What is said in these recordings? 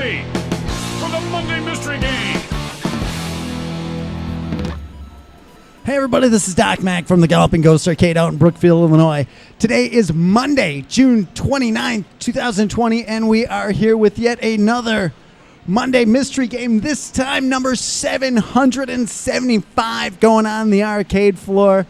ready for the Monday Mystery Game. Hey everybody, this is Doc Mack from the Galloping Ghost Arcade out in Brookfield, Illinois. Today is Monday, June 29th, 2020, and we are here with yet another Monday Mystery Game, this time number 775 going on the arcade floor.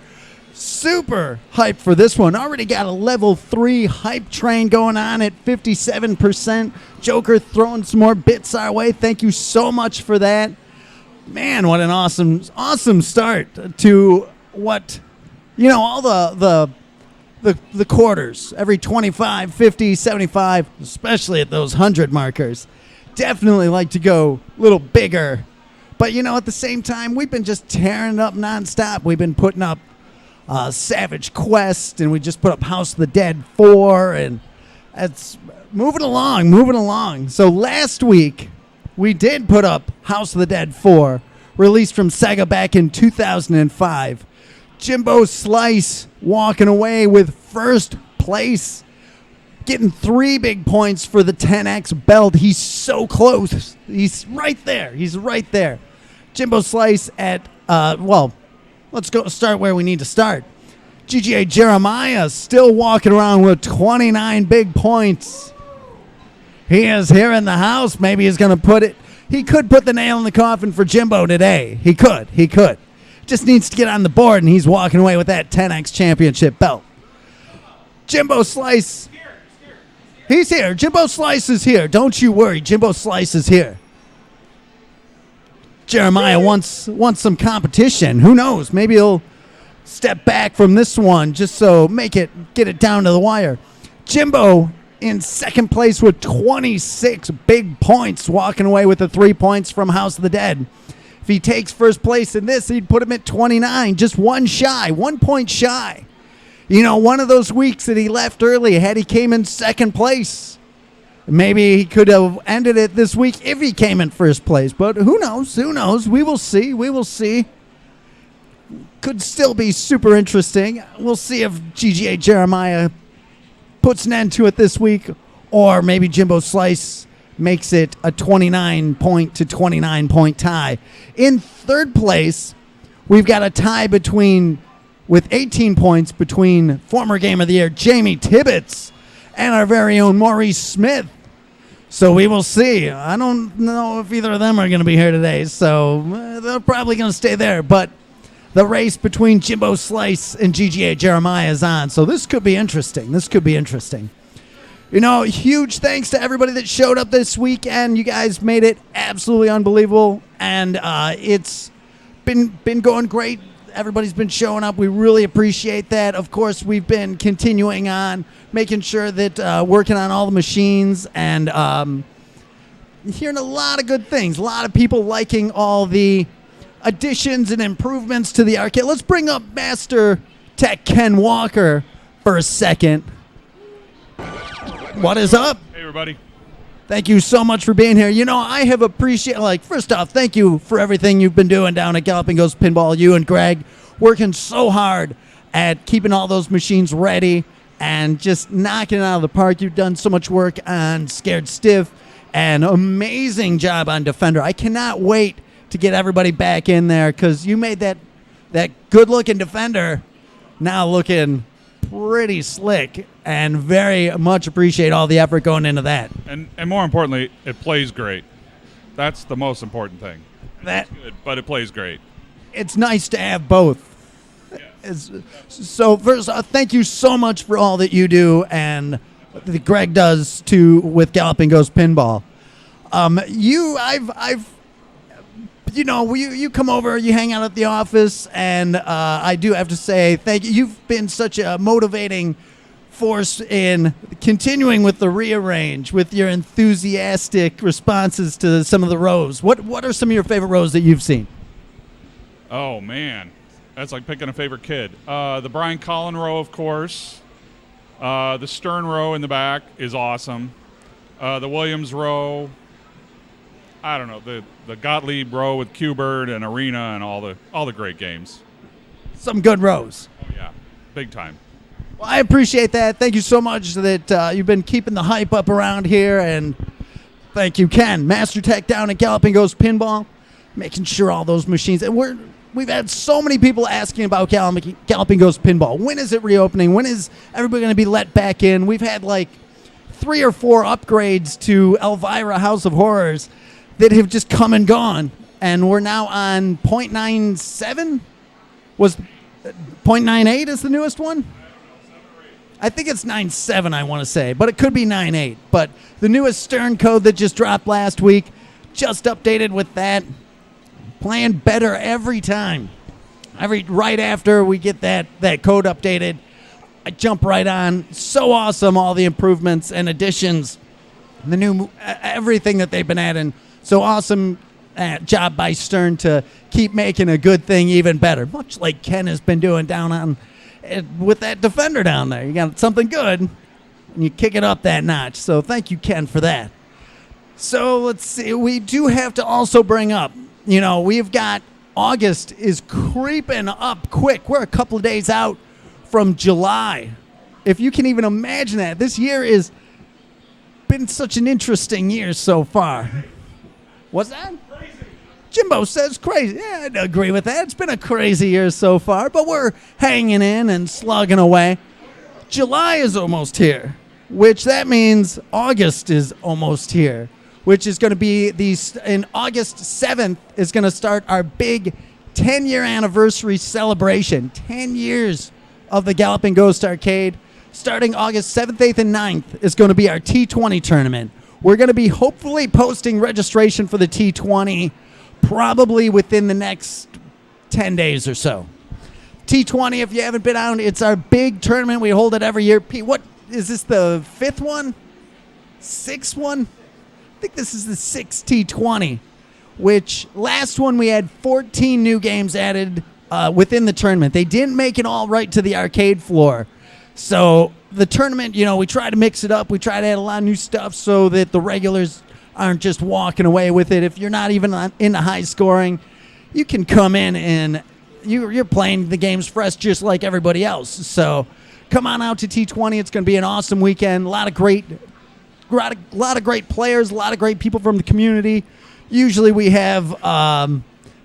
Super hyped for this one. Already got a level 3 hype train going on at 57%. Joker throwing some more bits our way. Thank you so much for that. Man, what an awesome start to what, you know, all the quarters, every 25, 50, 75, especially at those 100 markers. Definitely like to go a little bigger. But, you know, at the same time, we've been just tearing it up nonstop. We've been putting up Savage Quest, and we just put up House of the Dead 4, and it's moving along. So last week, we did put up House of the Dead 4, released from Sega back in 2005. Jimbo Slice walking away with first place, getting 3 big points for the 10X belt. He's so close. He's right there. Jimbo Slice at, let's go start where we need to start. GGA Jeremiah still walking around with 29 big points. He is here in the house. Maybe he's going to put it. He could put the nail in the coffin for Jimbo today. He could. Just needs to get on the board, and he's walking away with that 10X championship belt. Jimbo Slice. He's here. Jimbo Slice is here. Don't you worry. Jimbo Slice is here. Jeremiah wants some competition. Who knows? Maybe he'll step back from this one just so get it down to the wire. Jimbo in second place with 26 big points, walking away with the 3 points from House of the Dead. If he takes first place in this, he'd put him at 29, just 1 point shy. You know, one of those weeks that he left early, had he came in second place, maybe he could have ended it this week if he came in first place. But who knows? We will see. Could still be super interesting. We'll see if GGA Jeremiah puts an end to it this week, or maybe Jimbo Slice makes it a 29 point tie. In third place, we've got a tie with 18 points between former Game of the Year Jamie Tibbetts and our very own Maurice Smith. So we will see. I don't know if either of them are going to be here today, so they're probably going to stay there. But the race between Jimbo Slice and GGA Jeremiah is on, so this could be interesting. You know, huge thanks to everybody that showed up this weekend. You guys made it absolutely unbelievable, and it's been going great. Everybody's been showing up. We really appreciate that. Of course, we've been continuing on, making sure that working on all the machines, and hearing a lot of good things. A lot of people liking all the additions and improvements to the arcade. Let's bring up Master Tech Ken Walker for a second. What is up? Hey, everybody. Thank you so much for being here. You know, I have appreciated, first off, thank you for everything you've been doing down at Galloping Ghost Pinball. You and Greg working so hard at keeping all those machines ready and just knocking it out of the park. You've done so much work on Scared Stiff, and amazing job on Defender. I cannot wait to get everybody back in there, because you made that good-looking Defender now looking pretty slick, and very much appreciate all the effort going into that. And more importantly, it plays great. That's the most important thing. That It's good, but it plays great. It's nice to have both. So first, thank you so much for all that you do and that Greg does too with Galloping Ghost Pinball. You come over, you hang out at the office, and I do have to say thank you. You've been such a motivating force in continuing with the rearrange, with your enthusiastic responses to some of the rows. What are some of your favorite rows that you've seen? Oh, man. That's like picking a favorite kid. The Brian Collin row, of course. The Stern row in the back is awesome. The Williams row. I don't know, the Gottlieb row with Q-Bird and Arena and all the great games. Some good rows. Oh, yeah. Big time. Well, I appreciate that. Thank you so much that you've been keeping the hype up around here, and Thank you, Ken. Master Tech down at Galloping Ghost Pinball, making sure all those machines. And we've had so many people asking about Galloping Ghost Pinball. When is it reopening? When is everybody going to be let back in? We've had like 3 or 4 upgrades to Elvira House of Horrors that have just come and gone. And we're now on 0.97? Was 0.98 is the newest one? I think it's 9.7, I want to say, but it could be 9.8. But the newest Stern code that just dropped last week, just updated with that. Playing better every time. Right after we get that code updated, I jump right on. So awesome, all the improvements and additions, the new everything that they've been adding. So awesome job by Stern to keep making a good thing even better, much like Ken has been doing down on with that Defender down there. You got something good, and you kick it up that notch. So thank you, Ken, for that. So let's see. We do have to also bring up, we've got August is creeping up quick. We're a couple of days out from July. If you can even imagine that. This year has been such an interesting year so far. What's that? Jimbo says crazy. Yeah, I'd agree with that. It's been a crazy year so far, but we're hanging in and slugging away. July is almost here, which that means August is almost here, which is going to be in August 7th is going to start our big 10-year anniversary celebration. 10 years of the Galloping Ghost Arcade. Starting August 7th, 8th, and 9th is going to be our T20 tournament. We're going to be hopefully posting registration for the T20 probably within the next 10 days or so. T20, if you haven't been out, it's our big tournament. We hold it every year. Pete, what is this, the 5th one? 6th one? I think this is the 6th T20, which last one we had 14 new games added within the tournament. They didn't make it all right to the arcade floor. So the tournament, we try to mix it up. We try to add a lot of new stuff so that the regulars aren't just walking away with it. If you're not even into high scoring, you can come in and you're playing the games fresh just like everybody else. So come on out to T20. It's going to be an awesome weekend. A lot of great players, a lot of great people from the community. Usually we have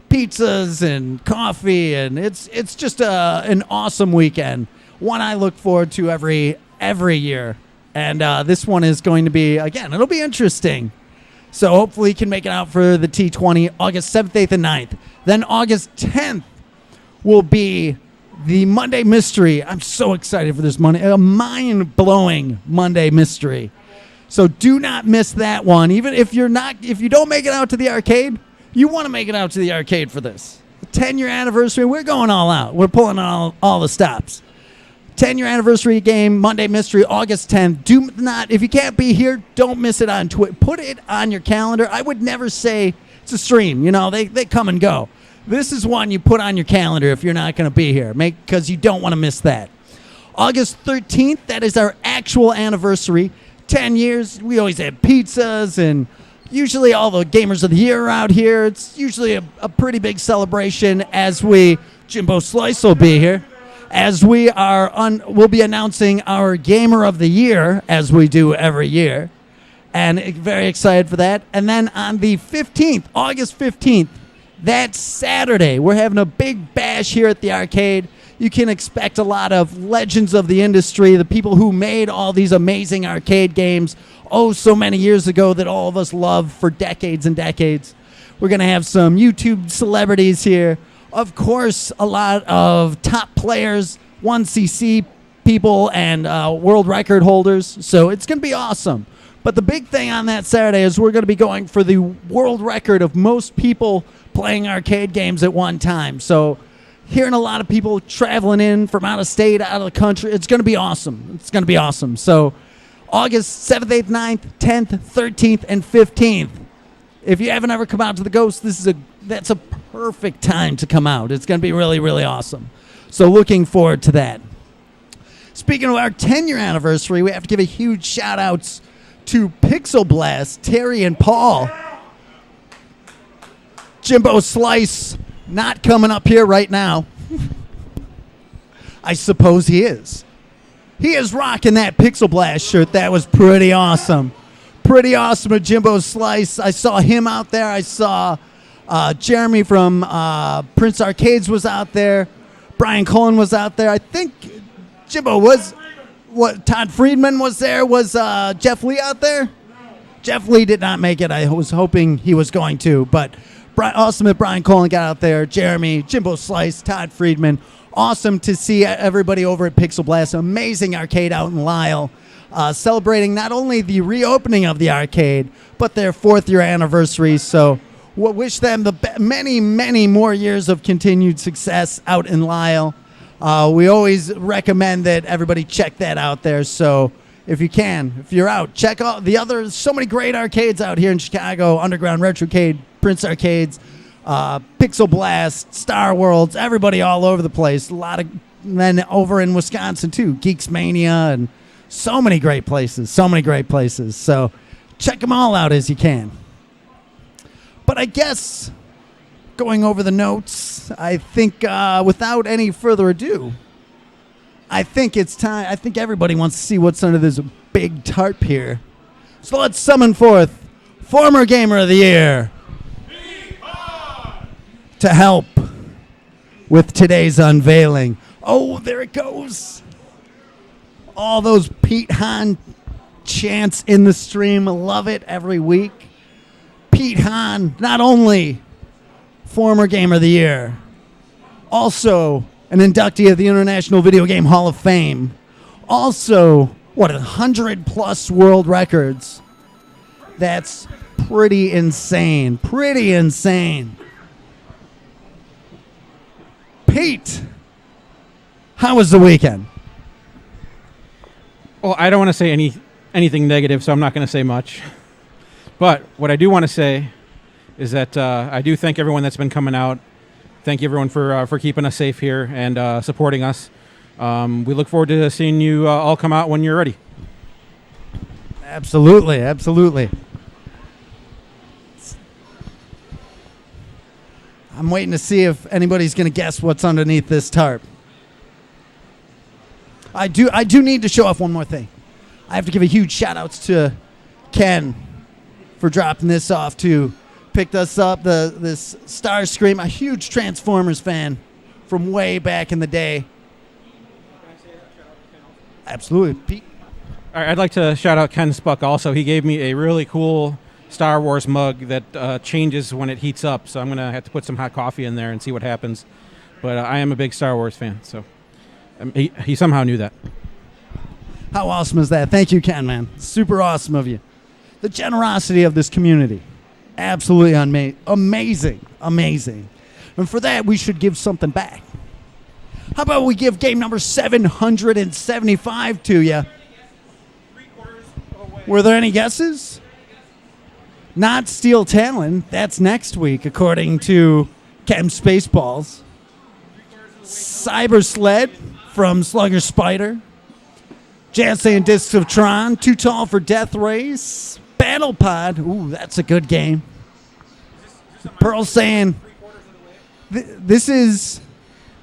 pizzas and coffee, and it's just an awesome weekend. One I look forward to every year. And this one is going to be, again, it'll be interesting. So hopefully you can make it out for the T20 August 7th, 8th, and 9th. Then August 10th will be the Monday Mystery. I'm so excited for this a mind-blowing Monday Mystery. So do not miss that one. Even if you don't make it out to the arcade, you want to make it out to the arcade for this. The 10-year anniversary, we're going all out. We're pulling all the stops. 10-year anniversary game, Monday Mystery, August 10th. Do not, if you can't be here, don't miss it on Twitter. Put it on your calendar. I would never say it's a stream. They come and go. This is one you put on your calendar if you're not going to be here, because you don't want to miss that. August 13th, that is our actual anniversary. 10 years, we always have pizzas, and usually all the Gamers of the Year are out here. It's usually a pretty big celebration Jimbo Slice will be here. As we'll be announcing our Gamer of the Year, as we do every year. And very excited for that. And then on the 15th, August 15th, that Saturday, we're having a big bash here at the arcade. You can expect a lot of legends of the industry, the people who made all these amazing arcade games, so many years ago that all of us loved for decades and decades. We're going to have some YouTube celebrities here. Of course, a lot of top players, 1cc people, and world record holders. So it's going to be awesome. But the big thing on that Saturday is we're going to be going for the world record of most people playing arcade games at one time. So hearing a lot of people traveling in from out of state, out of the country, it's going to be awesome. It's going to be awesome. So August 7th, 8th, 9th, 10th, 13th, and 15th. If you haven't ever come out to the Ghost, that's a perfect time to come out. It's going to be really, really awesome. So looking forward to that. Speaking of our 10-year anniversary, we have to give a huge shout-outs to Pixel Blast, Terry and Paul. Jimbo Slice not coming up here right now. I suppose he is. He is rocking that Pixel Blast shirt. That was pretty awesome. Pretty awesome at Jimbo's Slice. I saw him out there. I saw Jeremy from Prince Arcades was out there. Brian Cullen was out there. I think Jimbo was. What? Todd Friedman was there. Was Jeff Lee out there? Jeff Lee did not make it. I was hoping he was going to, but awesome that Brian Cullen got out there. Jeremy, Jimbo Slice, Todd Friedman. Awesome to see everybody over at Pixel Blast. Amazing arcade out in Lisle. Celebrating not only the reopening of the arcade, but their 4th year anniversary. So we'll wish them the many, many more years of continued success out in Lisle. We always recommend that everybody check that out there. So if you can, if you're out, check out the other, so many great arcades out here in Chicago. Underground Retrocade, Prince Arcades, Pixel Blast, Star Worlds, everybody all over the place. A lot of men over in Wisconsin too, Geeks Mania, and so many great places, So check them all out as you can. But I guess going over the notes, I think without any further ado, I think it's time. I think everybody wants to see what's under this big tarp here. So let's summon forth former Gamer of the Year to help with today's unveiling. Oh, there it goes. All those Pete Hahn chants in the stream. Love it every week. Pete Hahn, not only former Gamer of the Year, also an inductee of the International Video Game Hall of Fame. Also, 100+ world records. That's pretty insane. Pete, how was the weekend? Well, I don't want to say anything negative, so I'm not going to say much. But what I do want to say is that I do thank everyone that's been coming out. Thank you, everyone, for keeping us safe here and supporting us. We look forward to seeing you all come out when you're ready. Absolutely. I'm waiting to see if anybody's going to guess what's underneath this tarp. I do need to show off one more thing. I have to give a huge shout outs to Ken for dropping this off too. Picked us up this Starscream, a huge Transformers fan from way back in the day. Absolutely, Pete. All right, I'd like to shout out Ken Spuck also. He gave me a really cool Star Wars mug that changes when it heats up, so I'm going to have to put some hot coffee in there and see what happens. But I am a big Star Wars fan, so he somehow knew that. How awesome is that? Thank you, Ken, man. Super awesome of you. The generosity of this community. Absolutely amazing. And for that, we should give something back. How about we give game number 775 to you? Were there any guesses? Not Steel Talon. That's next week, according to Chem Spaceballs. Cyber Sled from Slugger Spider. Jansen Discs of Tron. Too Tall for Death Race. Battle Pod. Ooh, that's a good game. Pearl saying this is,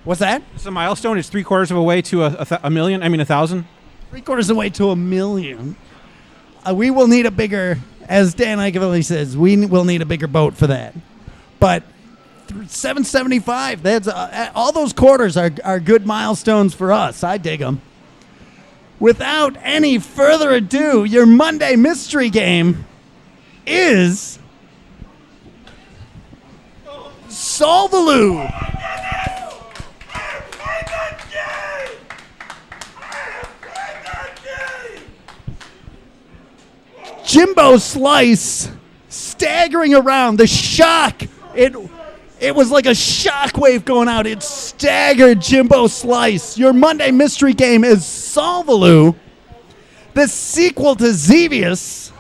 what's that? It's a milestone. It's 3/4 of a way to a million. I mean, 1,000. 3/4 of the way to 1,000,000. We will need a bigger, as Dan Iacovelli says, we will need a bigger boat for that. But 775, that's all those quarters are good milestones for us. I dig them. Without any further ado, your Monday mystery game is Solvaloo. Jimbo Slice staggering around. The shock. It was like a shockwave going out. It staggered Jimbo Slice. Your Monday mystery game is Solvaloo, the sequel to Xevious.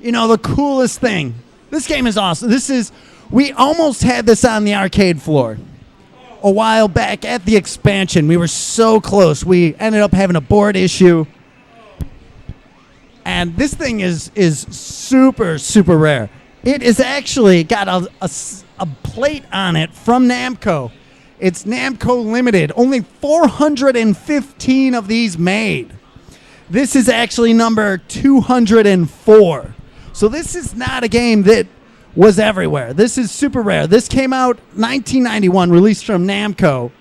You know, the coolest thing. This game is awesome. We almost had this on the arcade floor a while back at the expansion. We were so close. We ended up having a board issue. And this thing is super, super rare. It is actually got a plate on it from Namco. It's Namco Limited. Only 415 of these made. This is actually number 204. So this is not a game that was everywhere. This is super rare. This came out 1991, released from Namco.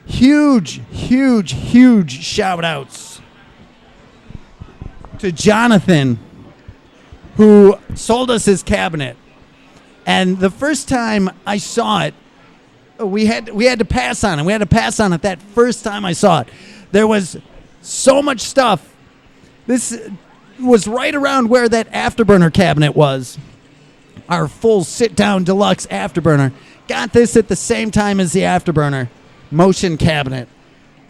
Huge, huge, huge shout outs to Jonathan, who sold us his cabinet. And the first time I saw it, we had to pass on it. We had to pass on it that first time I saw it. There was so much stuff. This was right around where that Afterburner cabinet was. Our full sit-down deluxe Afterburner. Got this at the same time as the Afterburner motion cabinet.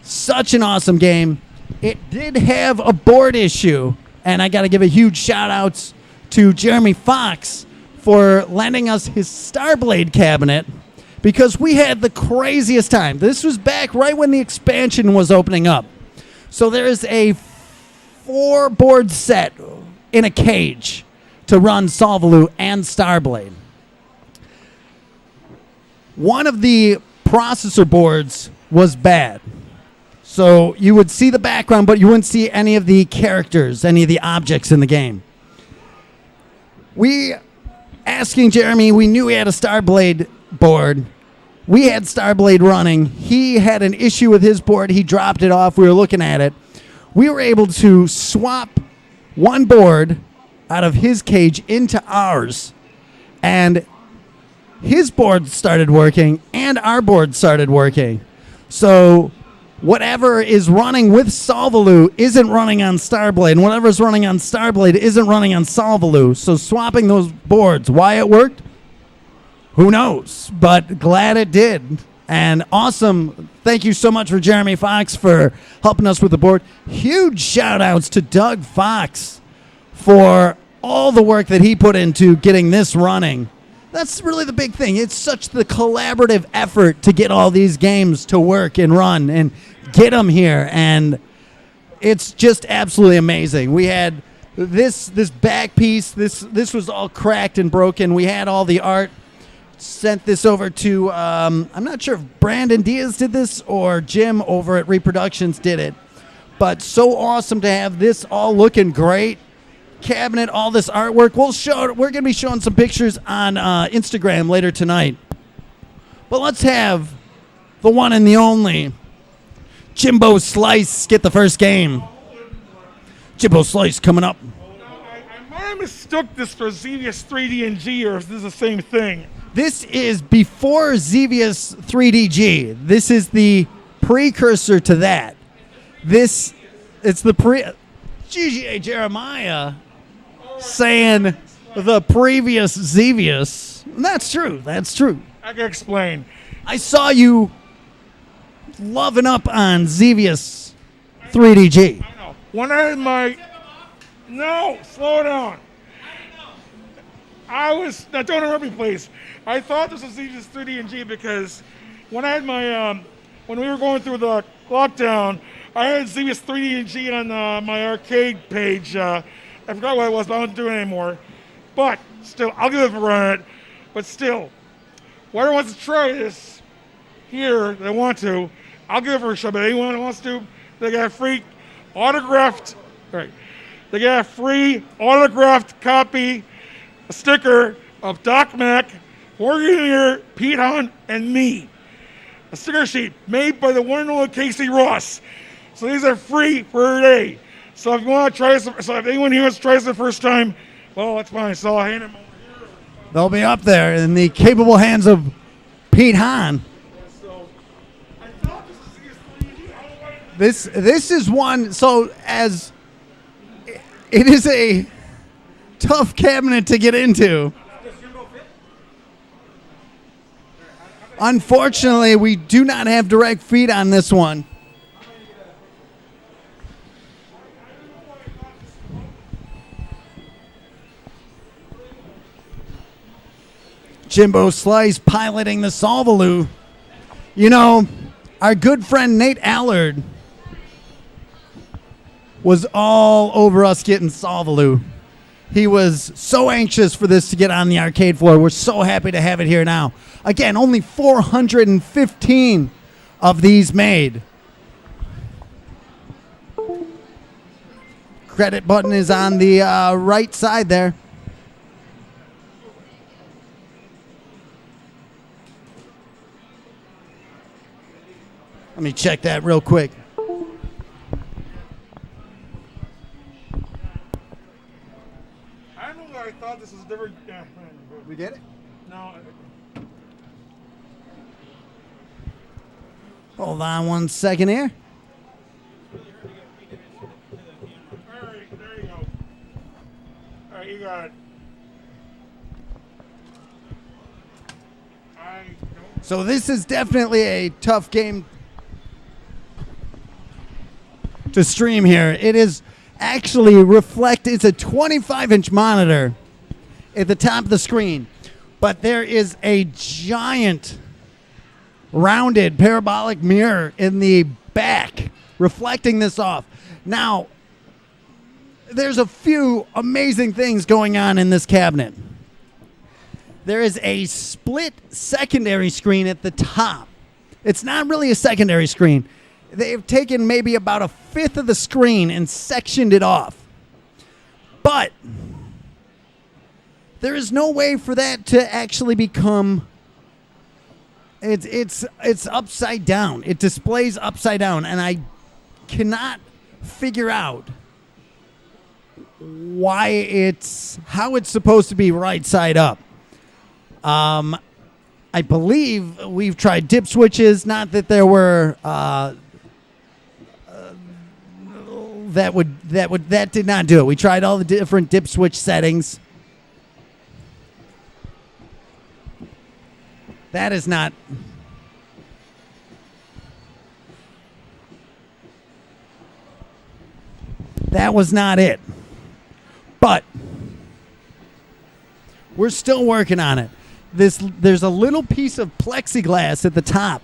Such an awesome game. It did have a board issue, and I got to give a huge shout-outs to Jeremy Fox for lending us his Starblade cabinet, because we had the craziest time. This was back right when the expansion was opening up. So there is a 4-board set in a cage to run Solvaloo and Starblade. One of the processor boards was bad. So you would see the background, but you wouldn't see any of the characters, any of the objects in the game. Asking Jeremy, we knew he had a Starblade board. We had Starblade running. He had an issue with his board. He dropped it off. We were looking at it. We were able to swap one board out of his cage into ours. And his board started working and our board started working. So whatever is running with Solvaloo isn't running on Starblade, and whatever is running on Starblade isn't running on Solvaloo. So swapping those boards, why it worked, who knows? But glad it did. And awesome. Thank you so much for Jeremy Fox for helping us with the board. Huge shout outs to Doug Fox for all the work that he put into getting this running. That's really the big thing. It's such the collaborative effort to get all these games to work and run and get them here. And it's just absolutely amazing. We had this back piece. This was all cracked and broken. We had all the art. Sent this over to, I'm not sure if Brandon Diaz did this or Jim over at Reproductions did it. But so awesome to have this all looking great. Cabinet, all this artwork. We're going to be showing some pictures on Instagram later tonight. But let's have the one and the only Jimbo Slice get the first game. Jimbo Slice coming up. I might have mistook this for Xevious 3D and G, or if this is the same thing. This is before Xevious 3DG. This is the precursor to that. It's the GGA Jeremiah saying the previous Xevious. That's true. That's true. I can explain. I saw you loving up on Xevious 3DG. I know. When I had my... No, slow down. Now don't interrupt me, please. I thought this was Xevious 3D and G because when I had my, when we were going through the lockdown, I had Xevious 3D and G on my arcade page. I forgot what it was, but I don't do it anymore. But still, I'll give it a run at it. But still, whoever wants to try this here, they want to, I'll give it a shot. But anyone who wants to, they got a free autographed, right? They got a free autographed copy, a sticker of Doc Mack, Morgan here, Pete Hunt, and me. A sticker sheet made by the one and only Casey Ross. So these are free for a day. So if you want to try this, so if anyone here wants to try this the first time, well, that's fine. So I'll hand them over here. They'll be up there in the capable hands of Pete Hahn. So I thought this was This is one. So as it is a tough cabinet to get into. Unfortunately, we do not have direct feed on this one. Jimbo Slice piloting the Solvaloo. You know, our good friend Nate Allard was all over us getting Solvaloo. He was so anxious for this to get on the arcade floor. We're so happy to have it here now. Again, only 415 of these made. Credit button is on the right side there. Let me check that real quick. I don't know why I thought this was different. Yeah, We did it? no. Hold on 1 second here. All right, there you go. All right, you got it. I don't. So this is definitely a tough game to stream here. It is actually it's a 25-inch monitor at the top of the screen, but there is a giant rounded parabolic mirror in the back reflecting this off. Now, there's a few amazing things going on in this cabinet. There is a split secondary screen at the top. It's not really a secondary screen. They've taken maybe about a fifth of the screen and sectioned it off. But there is no way for that to actually become it's upside down. It displays upside down, and I cannot figure out how it's supposed to be right side up. I believe we've tried dip switches. Not that there were that did not do it. We tried all the different dip switch settings. That is not. That was not it. But we're still working on it. There's a little piece of plexiglass at the top.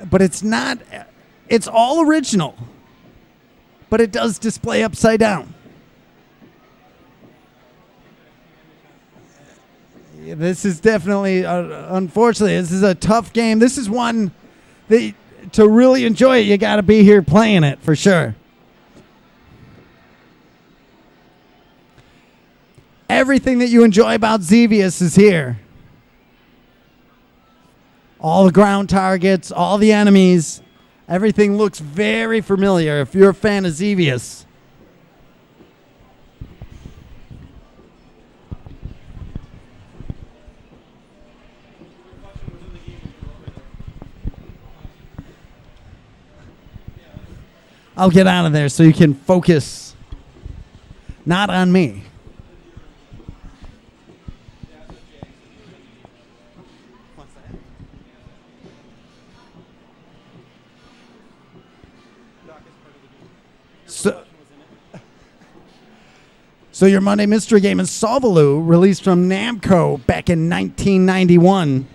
But it's not, it's all original. But it does display upside down. This is definitely, unfortunately, this is a tough game. This is one that to really enjoy it, you got to be here playing it for sure. Everything that you enjoy about Xevious is here. All the ground targets, all the enemies, everything looks very familiar if you're a fan of Xevious. I'll get out of there so you can focus not on me. So your Monday mystery game is Solvaloo, released from Namco back in 1991.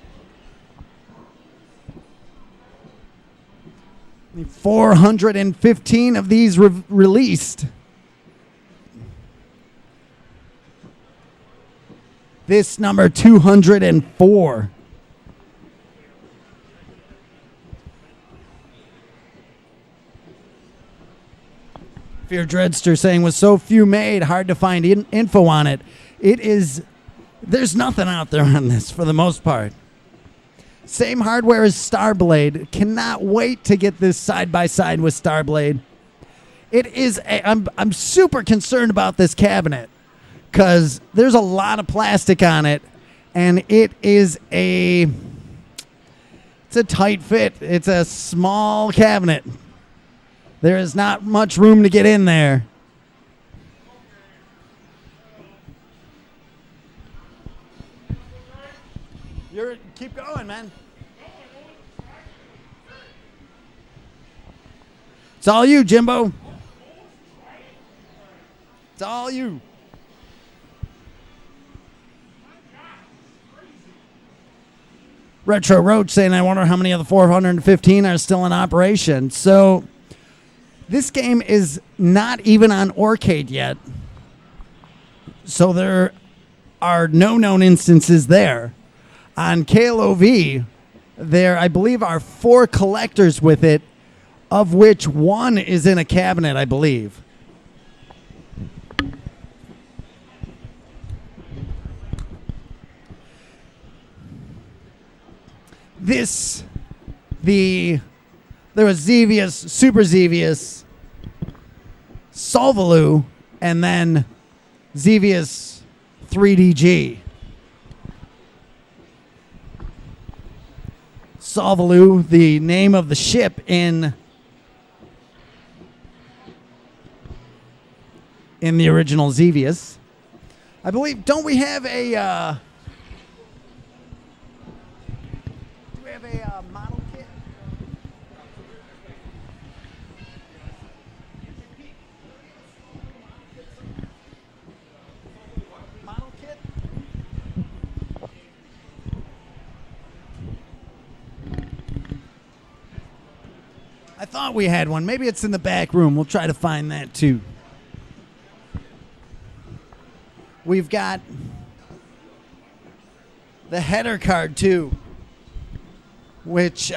415 of these released. This number 204. Fear Dreadster saying, with so few made, hard to find info on it. There's nothing out there on this for the most part. Same hardware as Starblade. Cannot wait to get this side by side with Starblade. I'm super concerned about this cabinet because there's a lot of plastic on it, and it's a tight fit. It's a small cabinet. There is not much room to get in there. Keep going, man. It's all you, Jimbo. It's all you. Retro Roach saying, I wonder how many of the 415 are still in operation. So this game is not even on Orcade yet. So there are no known instances there. On KLOV, there, I believe, are 4 collectors with it. of which one is in a cabinet, I believe. There was Xevious, Super Xevious, Solvaloo, and then Xevious 3DG. Solvaloo, the name of the ship in the original Xevious. I believe, don't we have a model kit? Model kit? I thought we had one. Maybe it's in the back room. We'll try to find that too. We've got the header card too, which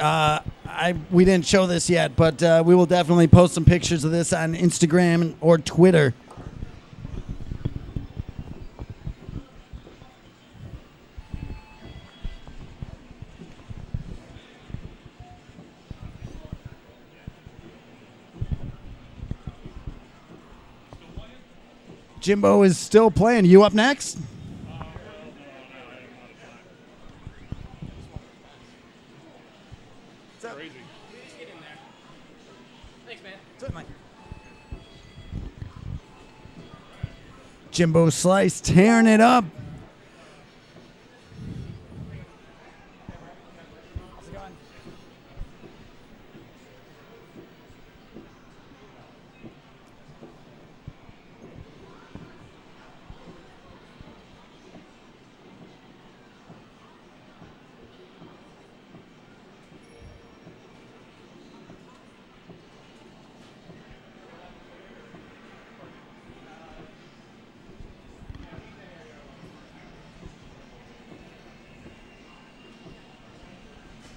we didn't show this yet, but we will definitely post some pictures of this on Instagram or Twitter. Jimbo is still playing. You up next? Crazy. Thanks, man. Certainly. Jimbo Slice tearing it up.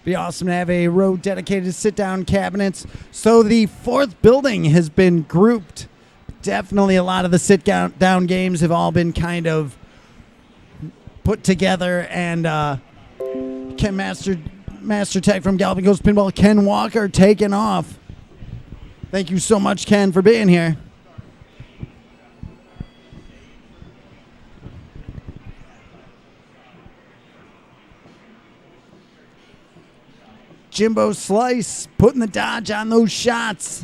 Be awesome to have a row dedicated to sit-down cabinets. So the fourth building has been grouped. Definitely a lot of the sit-down games have all been kind of put together. And Ken Master Tech from Galloping Ghost Pinball, Ken Walker, taking off. Thank you so much, Ken, for being here. Jimbo Slice putting the dodge on those shots.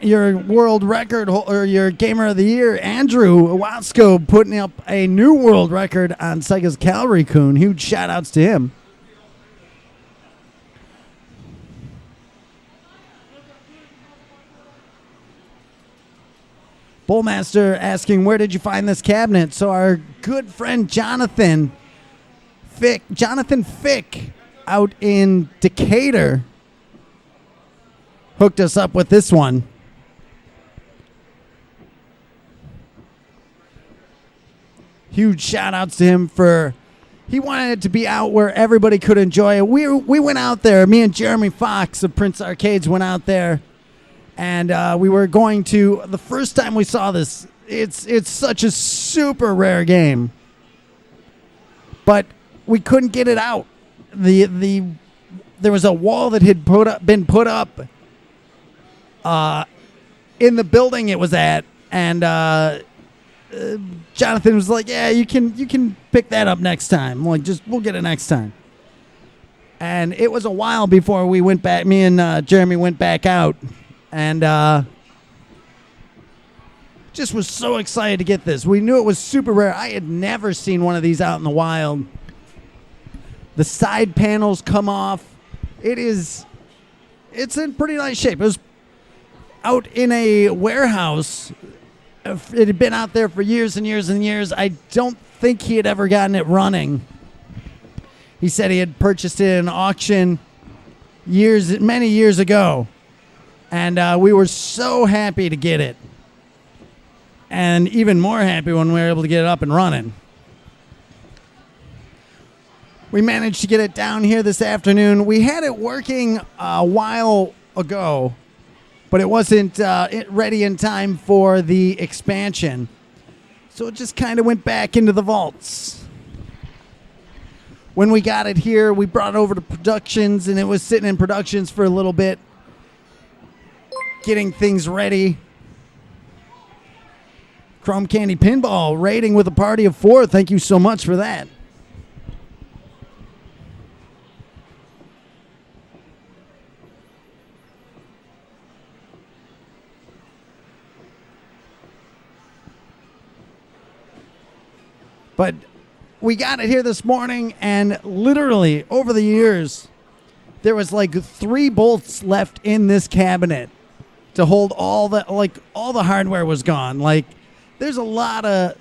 Your world record or your gamer of the year, Andrew Watsko, putting up a new world record on Sega's Calorie Coon. Huge shout outs to him. Bullmaster asking, where did you find this cabinet? So our good friend Jonathan Fick out in Decatur hooked us up with this one. Huge shout outs to him he wanted it to be out where everybody could enjoy it. We went out there, me and Jeremy Fox of Prince Arcades went out there. And we were going to, the first time we saw this, it's such a super rare game. But we couldn't get it out. There was a wall that had been put up in the building it was at, and Jonathan was like, "Yeah, you can pick that up next time. I'm like, we'll get it next time." And it was a while before we went back. Me and Jeremy went back out. And just was so excited to get this. We knew it was super rare. I had never seen one of these out in the wild. The side panels come off. It's in pretty nice shape. It was out in a warehouse. It had been out there for years and years and years. I don't think he had ever gotten it running. He said he had purchased it in an auction many years ago. And we were so happy to get it. and even more happy when we were able to get it up and running. We managed to get it down here this afternoon. We had it working a while ago, but it wasn't ready in time for the expansion. So it just kind of went back into the vaults. When we got it here, we brought it over to Productions, and it was sitting in Productions for a little bit, getting things ready. Chrome Candy Pinball rating with a party of 4. Thank you so much for that. But we got it here this morning, and literally over the years, there was like 3 bolts left in this cabinet to hold all the hardware was gone. Like, there's a lot of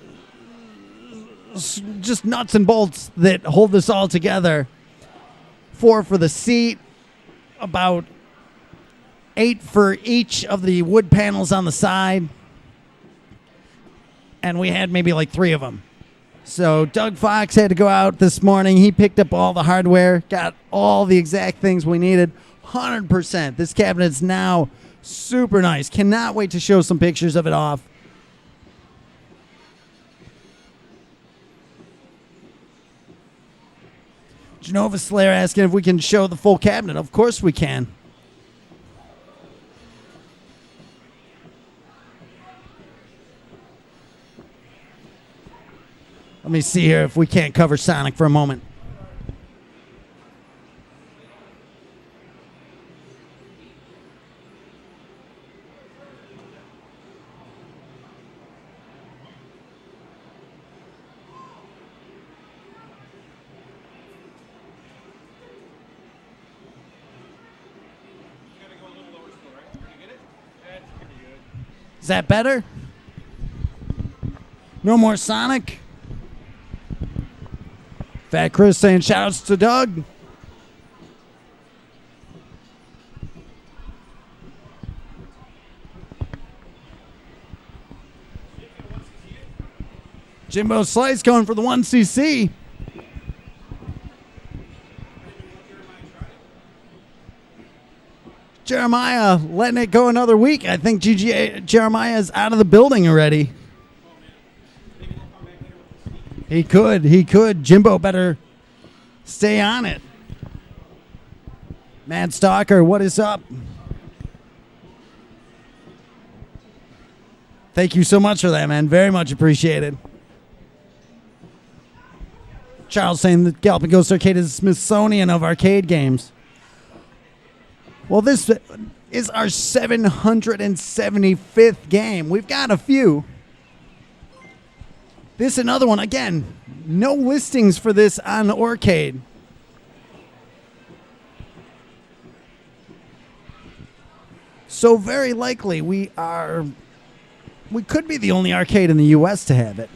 just nuts and bolts that hold this all together. 4 for the seat, about 8 for each of the wood panels on the side, and we had maybe like 3 of them. So Doug Fox had to go out this morning. He picked up all the hardware, got all the exact things we needed. 100%. This cabinet's now super nice. Cannot wait to show some pictures of it off. Genova Slayer asking if we can show the full cabinet. Of course we can. Let me see here if we can't cover Sonic for a moment. Is that better? No more Sonic? Fat Chris saying shout-outs to Doug. Jimbo Slice going for the 1cc. Jeremiah letting it go another week. I think Jeremiah is out of the building already. He could. Jimbo better stay on it. Mad Stalker, what is up? Thank you so much for that, man. Very much appreciated. Charles saying that Galloping Ghost Arcade is the Smithsonian of arcade games. Well, this is our 775th game. We've got a few. This another one. Again, no listings for this on Aurcade. So very likely we could be the only arcade in the U.S. to have it.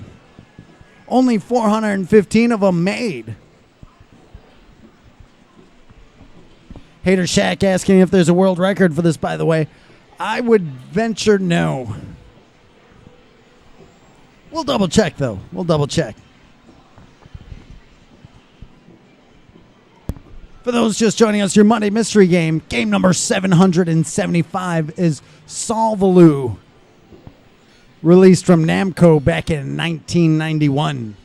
Only 415 of them made. Hater Shack asking if there's a world record for this, by the way. I would venture no. We'll double check, though. We'll double check. For those just joining us, your Monday mystery game number 775 is Solvaloo, released from Namco back in 1991.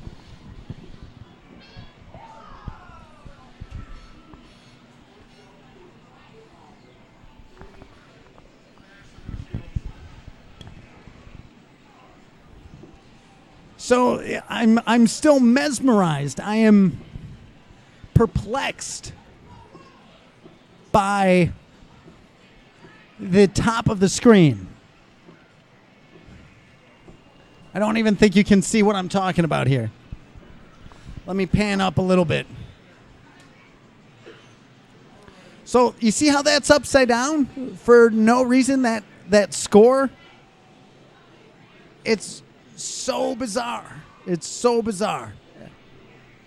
So I'm still mesmerized. I am perplexed by the top of the screen. I don't even think you can see what I'm talking about here. Let me pan up a little bit. So you see how that's upside down for no reason, that score? It's so bizarre. It's so bizarre.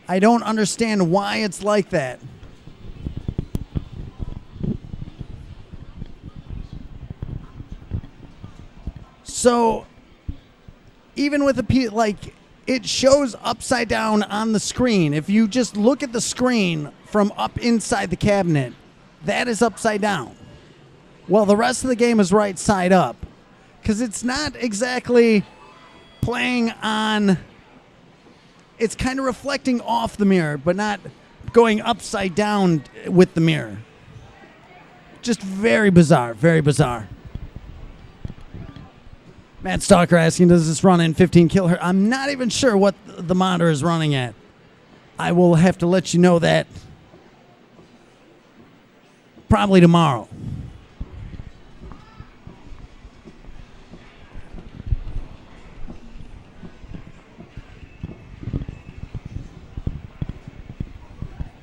I don't understand why it's like that. So even with like it shows upside down on the screen. If you just look at the screen from up inside the cabinet, that is upside down. Well, the rest of the game is right side up because it's not exactly playing on. It's kind of reflecting off the mirror, but not going upside down with the mirror. Just very bizarre, very bizarre. Matt Stalker asking, does this run in 15 kilohertz? I'm not even sure what the monitor is running at. I will have to let you know that probably tomorrow.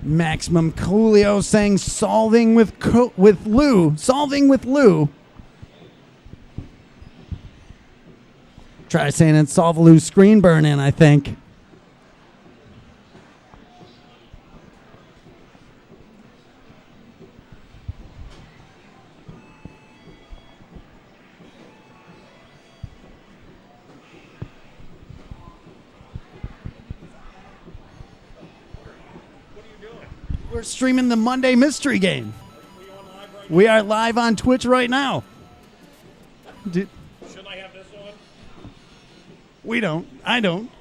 Maximum Coolio saying solving with Lou. Solving with Lou. Try saying it, solve Lou's screen burn in, I think. We're streaming the Monday Mystery Game. We are live on Twitch right now. Shouldn't I have this on? We don't. I don't.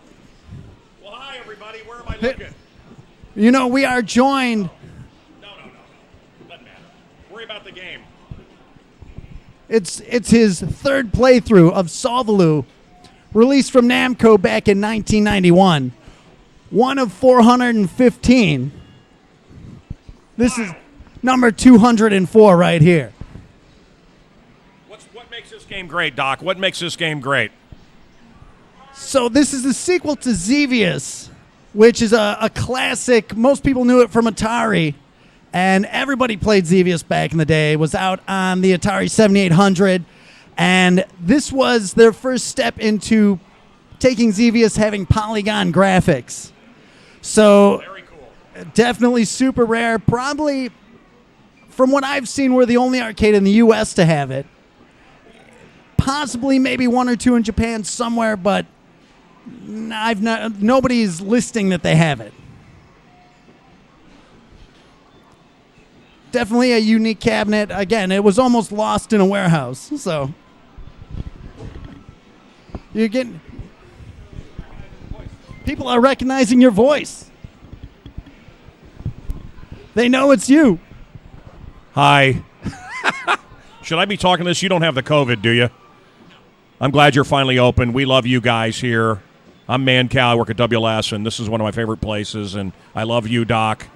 Well, hi, everybody. Where am I looking? You know, we are joined. No. Doesn't matter. Worry about the game. It's his third playthrough of Solvaloo, released from Namco back in 1991. One of 415. This is number 204 right here. What makes this game great, Doc? What makes this game great? So this is the sequel to Xevious, which is a classic. Most people knew it from Atari, and everybody played Xevious back in the day. It was out on the Atari 7800, and this was their first step into taking Xevious having polygon graphics. So Very cool. definitely super rare. Probably, from what I've seen, we're the only arcade in the U.S. to have it. Possibly maybe one or two in Japan somewhere, but nobody's listing that they have it. Definitely a unique cabinet. Again, it was almost lost in a warehouse. So you're getting people are recognizing your voice. They know it's you. Hi. Should I be talking this? You don't have the COVID, do you? I'm glad you're finally open. We love you guys here. I'm Mancow. I work at WLS, and this is one of my favorite places, and I love you, Doc.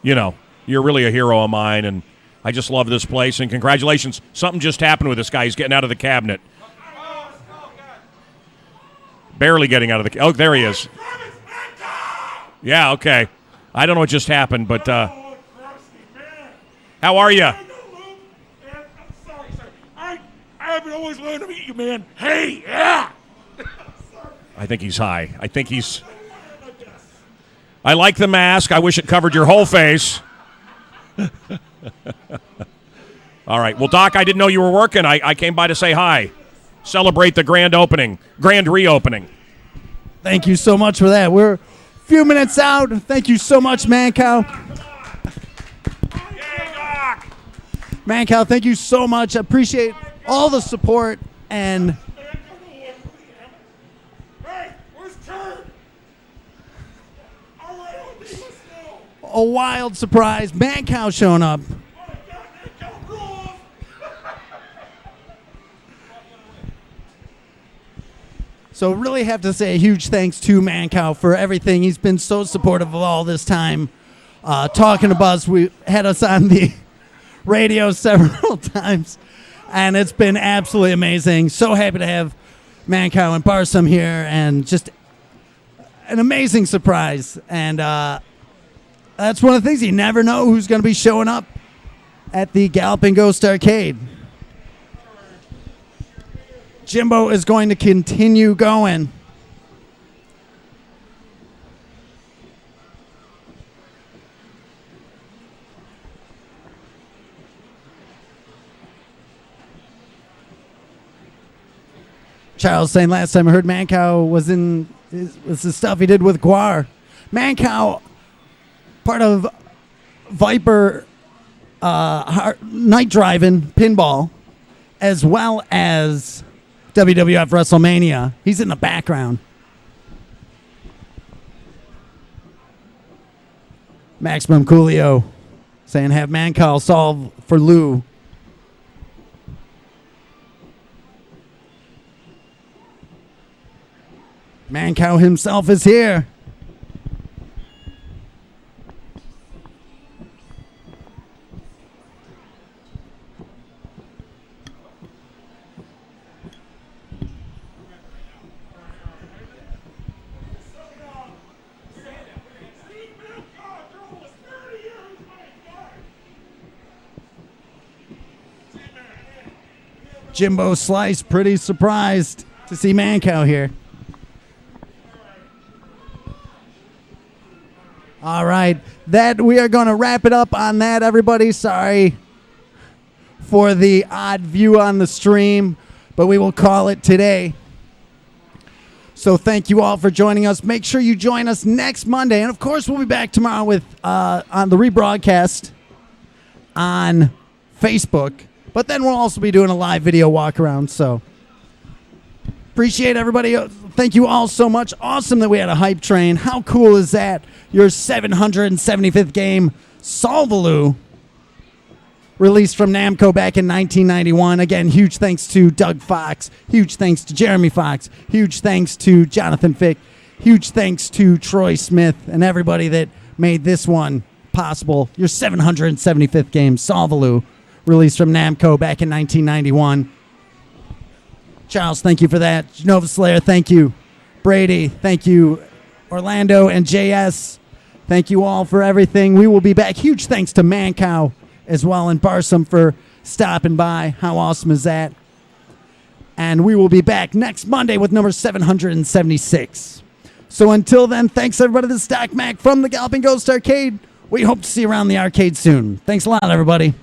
You're really a hero of mine, and I just love this place, and congratulations. Something just happened with this guy. He's getting out of the cabinet. Barely getting out of the... Oh, there he is. Yeah, okay. I don't know what just happened, but how are you? I've been always wanting to meet you, man. Hey, yeah. I think he's high. I like the mask. I wish it covered your whole face. All right. Well, Doc, I didn't know you were working. I came by to say hi. Celebrate the grand reopening. Thank you so much for that. We're a few minutes out. Thank you so much, Mancow. Yay, Doc! Mancow, thank you so much. I appreciate all the support and Hey, where's Kurt? All right, let's go. a wild surprise. Mancow showing up. Oh, my God, man, go roll. So really have to say a huge thanks to Mancow for everything. He's been so supportive of all this time. Talking to us, we had us on the radio several times, and it's been absolutely amazing. So happy to have Mancow and Barsum here, and just an amazing surprise. And that's one of the things, you never know who's going to be showing up at the Galloping Ghost Arcade. Jimbo is going to continue going. Charles saying last time I heard Mancow was the stuff he did with Guar. Mancow, part of Viper Night Driving Pinball, as well as WWF WrestleMania. He's in the background. Maximum Coolio saying have Mancow solve for Lou. Mancow himself is here. Jimbo Slice pretty surprised to see Mancow here. All right, that we are going to wrap it up on that, everybody. Sorry for the odd view on the stream, but we will call it today. So thank you all for joining us. Make sure you join us next Monday, and of course we'll be back tomorrow with on the rebroadcast on Facebook. But then we'll also be doing a live video walk around. So appreciate everybody. Thank you all so much. Awesome that we had a hype train. How cool is that? Your 775th game, Solvaloo, released from Namco back in 1991. Again, huge thanks to Doug Fox. Huge thanks to Jeremy Fox. Huge thanks to Jonathan Fick. Huge thanks to Troy Smith and everybody that made this one possible. Your 775th game, Solvaloo, released from Namco back in 1991. Charles, thank you for that. Nova Slayer, thank you. Brady, thank you. Orlando and JS, thank you all for everything. We will be back. Huge thanks to Mancow as well and Barsom for stopping by. How awesome is that? And we will be back next Monday with number 776. So until then, thanks everybody. This is Doc Mac from the Galloping Ghost Arcade. We hope to see you around the arcade soon. Thanks a lot, everybody.